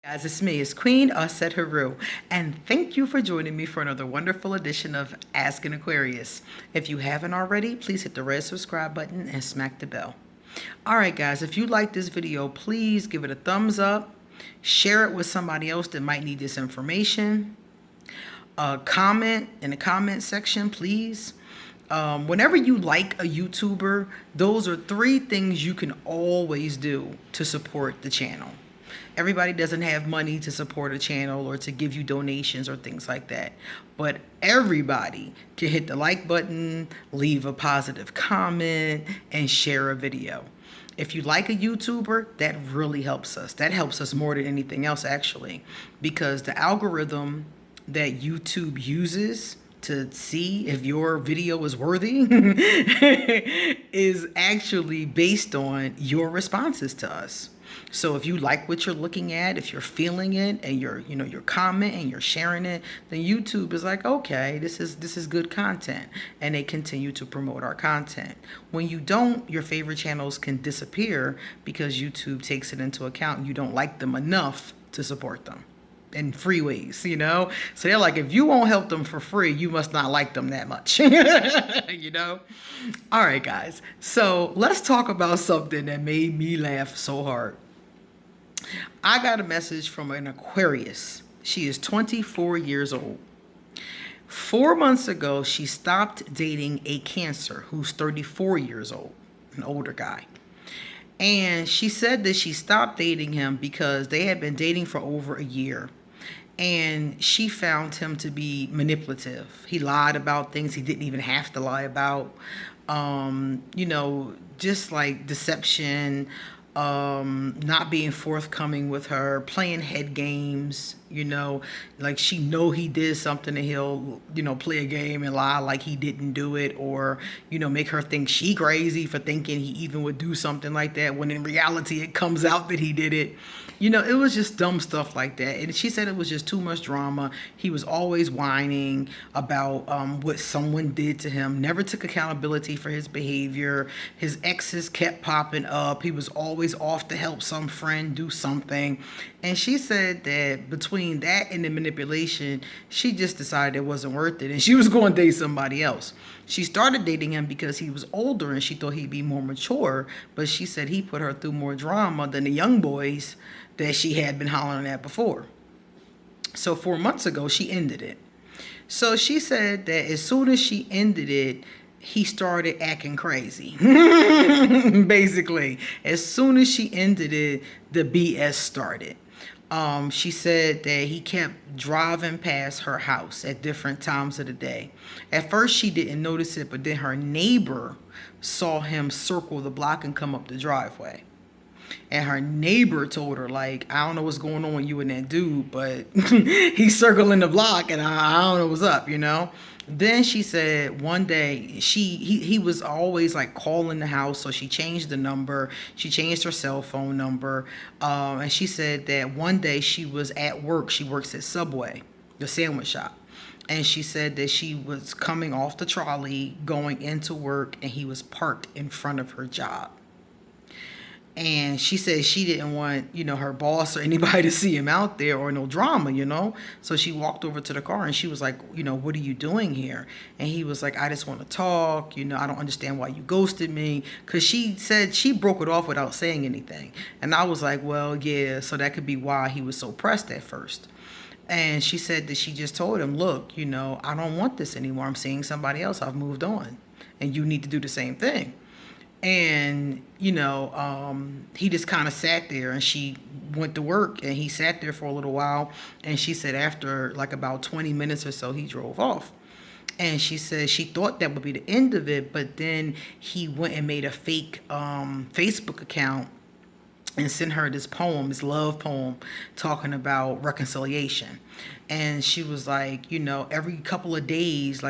Guys, it's me, it's Queen Aset Haru, and thank you for joining me for another wonderful edition of Ask An Aquarius. If you haven't already, please hit the red subscribe button and smack the bell. Alright guys, if you like this video, please give it a thumbs up, share it with somebody else that might need this information, comment in the comment section, please. Whenever you like a YouTuber, those are 3 things you can always do to support the channel. Everybody doesn't have money to support a channel or to give you donations or things like that. But everybody can hit the like button, leave a positive comment, and share a video. If you like a YouTuber, that really helps us. That helps us more than anything else, actually, because the algorithm that YouTube uses to see if your video is worthy is actually based on your responses to us. So if you like what you're looking at, if you're feeling it, and you're commenting, you're sharing it, then YouTube is like, okay, this is good content, and they continue to promote our content. When you don't, your favorite channels can disappear because YouTube takes it into account. You don't like them enough to support them in free ways, So they're like, if you won't help them for free, you must not like them that much, All right, guys. So let's talk about something that made me laugh so hard. I got a message from an Aquarius. She is 24 years old. 4 months ago, she stopped dating a Cancer who's 34 years old, an older guy. And she said that she stopped dating him because they had been dating for over a year. And she found him to be manipulative. He lied about things he didn't even have to lie about. Just like deception, not being forthcoming with her, playing head games, like she know he did something and he'll, play a game and lie like he didn't do it, or, make her think she crazy for thinking he even would do something like that when in reality it comes out that he did it. It was just dumb stuff like that. And she said it was just too much drama. He was always whining about what someone did to him, never took accountability for his behavior. His exes kept popping up. He was always off to help some friend do something. And she said that between that and the manipulation, she just decided it wasn't worth it, and she was going to date somebody else. She started dating him because he was older and she thought he'd be more mature, but she said he put her through more drama than the young boys that she had been hollering at before. So 4 months ago, she ended it. So she said that as soon as she ended it, he started acting crazy. Basically, as soon as she ended it, the BS started. She said that he kept driving past her house at different times of the day. At first, she didn't notice it, but then her neighbor saw him circle the block and come up the driveway. And her neighbor told her, like, I don't know what's going on with you and that dude, but he's circling the block and I don't know what's up, Then she said one day he was always like calling the house, so she changed the number. She changed her cell phone number. And she said that one day she was at work. She works at Subway, the sandwich shop. And she said that she was coming off the trolley, going into work, and he was parked in front of her job. And she said she didn't want, her boss or anybody to see him out there or no drama, So she walked over to the car and she was like, what are you doing here? And he was like, I just want to talk. I don't understand why you ghosted me. Because she said she broke it off without saying anything. And I was like, well, yeah, so that could be why he was so pressed at first. And she said that she just told him, look, I don't want this anymore. I'm seeing somebody else. I've moved on. And you need to do the same thing. And, he just kind of sat there, and she went to work, and he sat there for a little while. And she said after like about 20 minutes or so, he drove off. And she said she thought that would be the end of it. But then he went and made a fake Facebook account and sent her this poem, this love poem, talking about reconciliation. And she was like, every couple of days,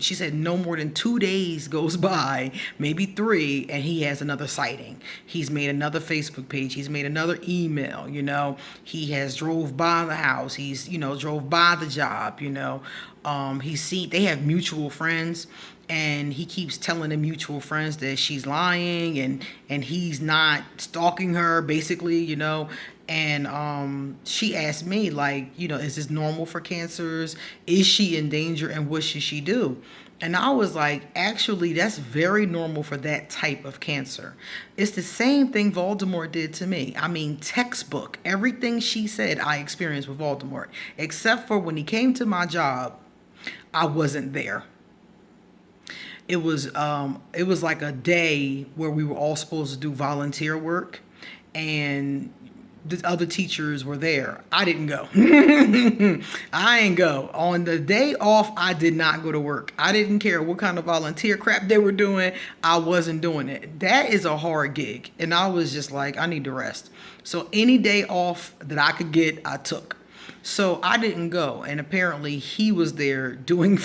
she said no more than 2 days goes by, maybe 3, and he has another sighting. He's made another Facebook page. He's made another email, He has drove by the house. He's, drove by the job, He's seen, they have mutual friends. And he keeps telling the mutual friends that she's lying and he's not stalking her, basically, And she asked me, like, is this normal for cancers? Is she in danger, and what should she do? And I was like, actually, that's very normal for that type of cancer. It's the same thing Voldemort did to me. I mean, textbook. Everything she said I experienced with Voldemort, except for when he came to my job, I wasn't there. It was like a day where we were all supposed to do volunteer work, and the other teachers were there. I didn't go. I ain't go. On the day off, I did not go to work. I didn't care what kind of volunteer crap they were doing. I wasn't doing it. That is a hard gig. And I was just like, I need to rest. So any day off that I could get, I took. So I didn't go. And apparently he was there doing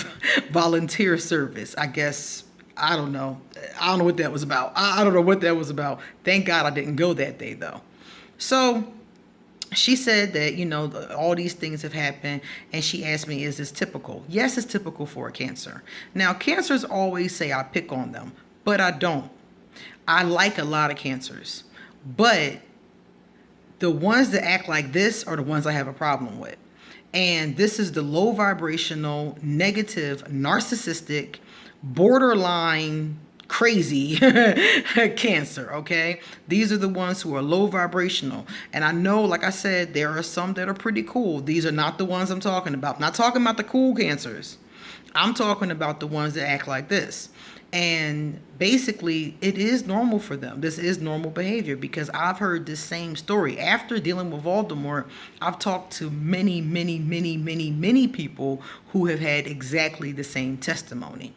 volunteer service. I guess, I don't know. I don't know what that was about. I don't know what that was about. Thank God I didn't go that day, though. So she said that, all these things have happened, and she asked me, is this typical? Yes, it's typical for a cancer. Now, cancers always say I pick on them, but I don't. I like a lot of cancers, but the ones that act like this are the ones I have a problem with. And this is the low vibrational, negative, narcissistic, borderline crazy cancer, okay? These are the ones who are low vibrational. And I know, like I said, there are some that are pretty cool. These are not the ones I'm talking about. I'm not talking about the cool cancers. I'm talking about the ones that act like this. And basically, it is normal for them. This is normal behavior, because I've heard this same story. After dealing with Voldemort, I've talked to many, many, many, many, many people who have had exactly the same testimony.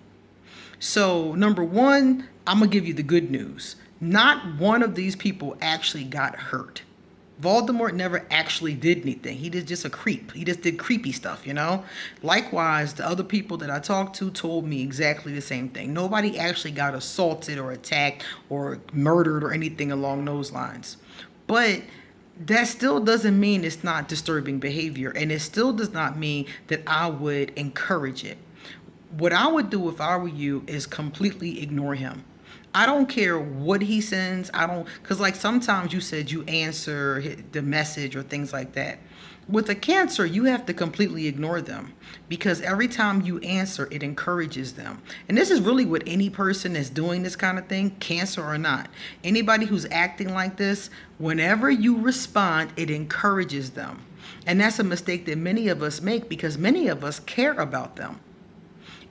So, number one, I'm going to give you the good news. Not one of these people actually got hurt. Voldemort never actually did anything. He was just a creep. He just did creepy stuff, Likewise, the other people that I talked to told me exactly the same thing. Nobody actually got assaulted or attacked or murdered or anything along those lines. But that still doesn't mean it's not disturbing behavior. And it still does not mean that I would encourage it. What I would do if I were you is completely ignore him. I don't care what he sends. Because like sometimes you said you answer the message or things like that. With a cancer, you have to completely ignore them, because every time you answer, it encourages them. And this is really what any person that's doing this kind of thing, cancer or not. Anybody who's acting like this, whenever you respond, it encourages them. And that's a mistake that many of us make, because many of us care about them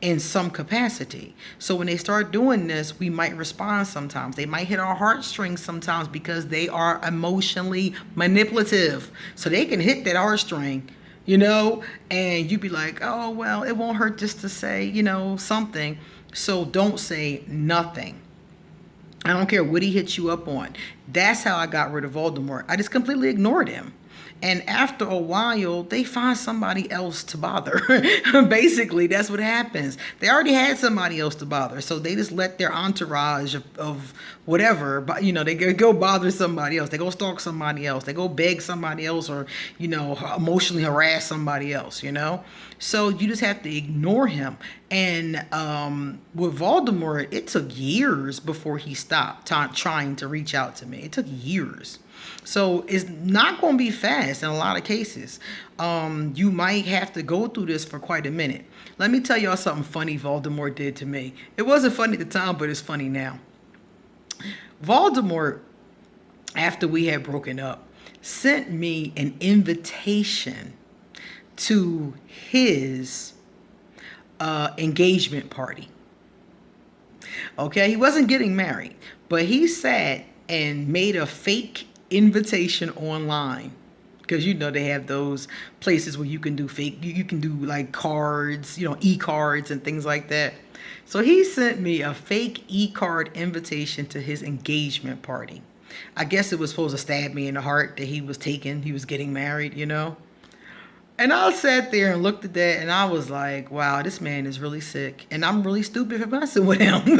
in some capacity. So when they start doing this, we might respond sometimes. They might hit our heartstrings sometimes, because they are emotionally manipulative. So they can hit that heartstring, and you be like, oh, well, it won't hurt just to say, something. So don't say nothing. I don't care what he hits you up on. That's how I got rid of Voldemort. I just completely ignored him. And after a while, they find somebody else to bother. Basically, that's what happens. They already had somebody else to bother. So they just let their entourage of whatever, but they go bother somebody else. They go stalk somebody else. They go beg somebody else, or, emotionally harass somebody else, So you just have to ignore him. And with Voldemort, it took years before he stopped trying to reach out to me. It took years. So it's not going to be fast in a lot of cases. You might have to go through this for quite a minute. Let me tell y'all something funny Voldemort did to me. It wasn't funny at the time, but it's funny now. Voldemort, after we had broken up, sent me an invitation to his engagement party. Okay, he wasn't getting married, but he sat and made a fake invitation online, because they have those places where you can do fake, you can do like cards, e-cards and things like that. So he sent me a fake e-card invitation to his engagement party. I guess it was supposed to stab me in the heart that he was getting married, And I sat there and looked at that, and I was like, wow, this man is really sick. And I'm really stupid for messing with him.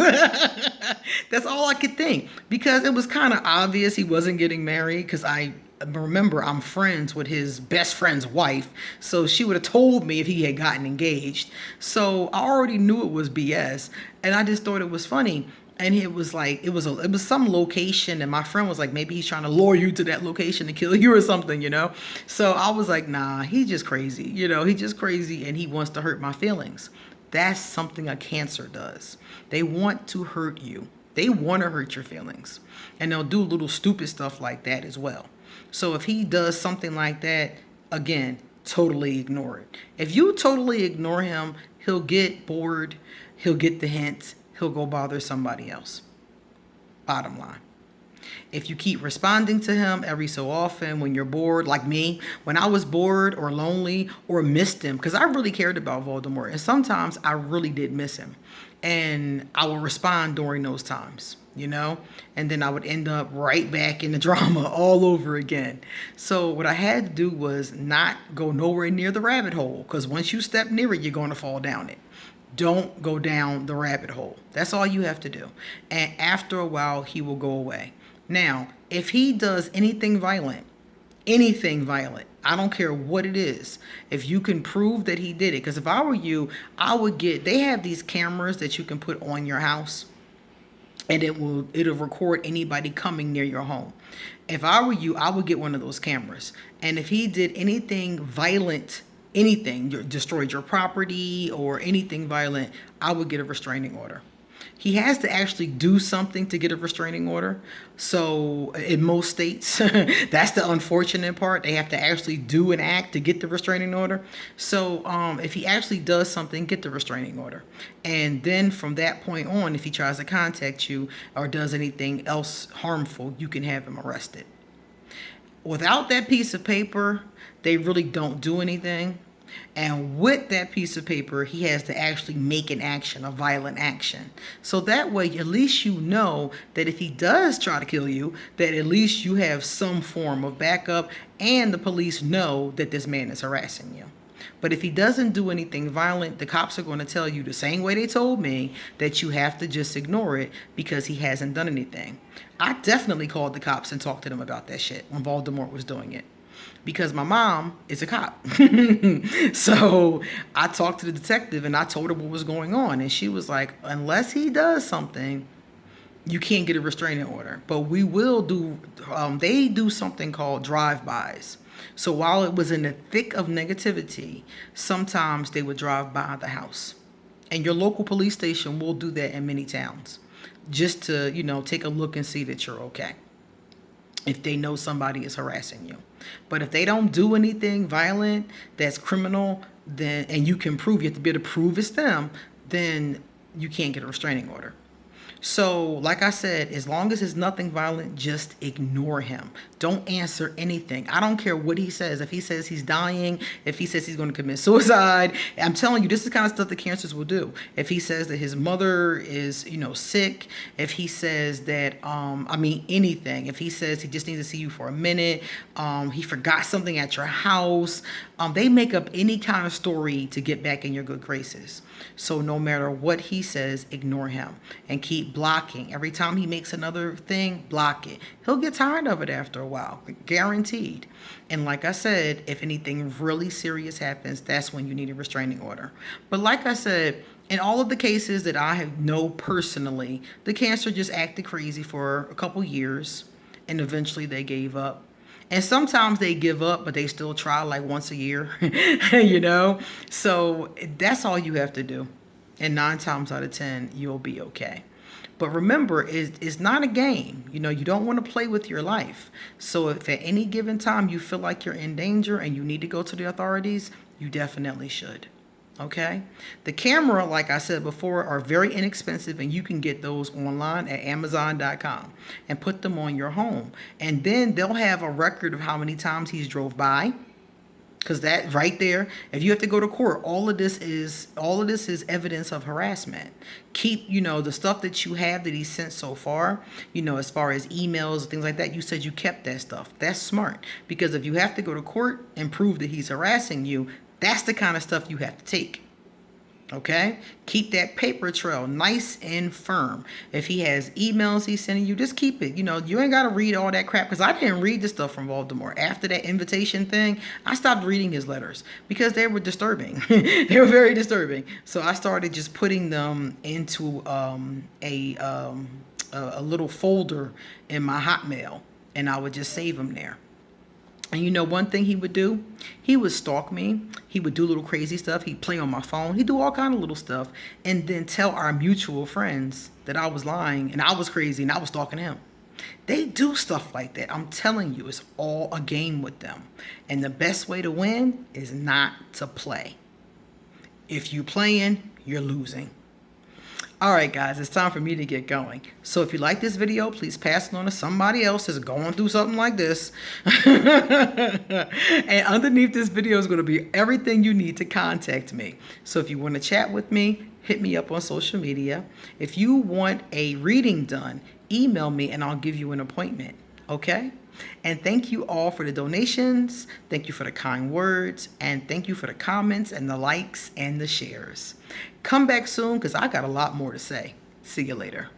That's all I could think. Because it was kind of obvious he wasn't getting married, because I remember I'm friends with his best friend's wife. So she would have told me if he had gotten engaged. So I already knew it was BS. And I just thought it was funny. And it was like it was some location, and my friend was like, maybe he's trying to lure you to that location to kill you or something, you know. So I was like, nah, he's just crazy, you know. He's just crazy, and he wants to hurt my feelings. That's something a Cancer does. They want to hurt you. They want to hurt your feelings, and they'll do little stupid stuff like that as well. So if he does something like that again, totally ignore it. If you totally ignore him, he'll get bored, he'll get the hint, he'll go bother somebody else. Bottom line. If you keep responding to him every so often when you're bored, like me, when I was bored or lonely or missed him, because I really cared about Voldemort, and sometimes I really did miss him. And I would respond during those times, you know, and then I would end up right back in the drama all over again. So what I had to do was not go nowhere near the rabbit hole, because once you step near it, you're going to fall down it. Don't go down the rabbit hole. That's all you have to do. And after a while, he will go away. Now, if he does anything violent, I don't care what it is, if you can prove that he did it, because if I were you, they have these cameras that you can put on your house, and it'll record anybody coming near your home. If I were you, I would get one of those cameras. And if he did anything violent, destroyed your property or anything violent, I would get a restraining order. He has to actually do something to get a restraining order. So in most states, that's the unfortunate part. They have to actually do an act to get the restraining order. So if he actually does something, get the restraining order. And then from that point on, if he tries to contact you or does anything else harmful, you can have him arrested. Without that piece of paper, they really don't do anything. And with that piece of paper, he has to actually make an action, a violent action. So that way, at least you know that if he does try to kill you, that at least you have some form of backup, and the police know that this man is harassing you. But if he doesn't do anything violent, the cops are going to tell you the same way they told me, that you have to just ignore it because he hasn't done anything. I definitely called the cops and talked to them about that shit when Voldemort was doing it, because my mom is a cop. So I talked to the detective and I told her what was going on. And she was like, unless he does something, you can't get a restraining order. But we will do, they do something called drive-bys. So while it was in the thick of negativity, sometimes they would drive by the house. And your local police station will do that in many towns, just to, take a look and see that you're okay, if they know somebody is harassing you. But if they don't do anything violent that's criminal, then, and you can prove, you have to be able to prove it's them, then you can't get a restraining order. So, like I said, as long as it's nothing violent, just ignore him. Don't answer anything. I don't care what he says. If he says he's dying, if he says he's going to commit suicide, I'm telling you, this is the kind of stuff that Cancers will do. If he says that his mother is, sick, if he says that, anything. If he says he just needs to see you for a minute, he forgot something at your house, they make up any kind of story to get back in your good graces. So no matter what he says, ignore him and keep blocking. Every time he makes another thing, block it. He'll get tired of it after a while, guaranteed. And like I said, if anything really serious happens, that's when you need a restraining order. But like I said, in all of the cases that I know personally, the Cancer just acted crazy for a couple years and eventually they gave up. And sometimes they give up, but they still try like once a year, So that's all you have to do. And 9 times out of 10, you'll be okay. But remember, it's not a game. You don't want to play with your life. So if at any given time you feel like you're in danger and you need to go to the authorities, you definitely should. Okay? The camera, like I said before, are very inexpensive, and you can get those online at Amazon.com and put them on your home. And then they'll have a record of how many times he's drove by. Because that right there, if you have to go to court, all of this is evidence of harassment. Keep, the stuff that you have that he sent so far, as far as emails and things like that, you said you kept that stuff. That's smart. Because if you have to go to court and prove that he's harassing you, that's the kind of stuff you have to take. Okay? Keep that paper trail nice and firm. If he has emails he's sending you, just keep it. You know, you ain't got to read all that crap, because I didn't read the stuff from Baltimore. After that invitation thing, I stopped reading his letters because they were disturbing. They were very disturbing. So I started just putting them into a little folder in my Hotmail, and I would just save them there. And you know one thing he would do? He would stalk me. He would do little crazy stuff. He'd play on my phone. He'd do all kind of little stuff. And then tell our mutual friends that I was lying and I was crazy and I was stalking him. They do stuff like that. I'm telling you, it's all a game with them. And the best way to win is not to play. If you're playing, you're losing. All right, guys, it's time for me to get going. So if you like this video, please pass it on to somebody else that's going through something like this. And underneath this video is going to be everything you need to contact me. So if you want to chat with me, hit me up on social media. If you want a reading done, email me and I'll give you an appointment. Okay? And thank you all for the donations. Thank you for the kind words. And thank you for the comments and the likes and the shares. Come back soon because I got a lot more to say. See you later.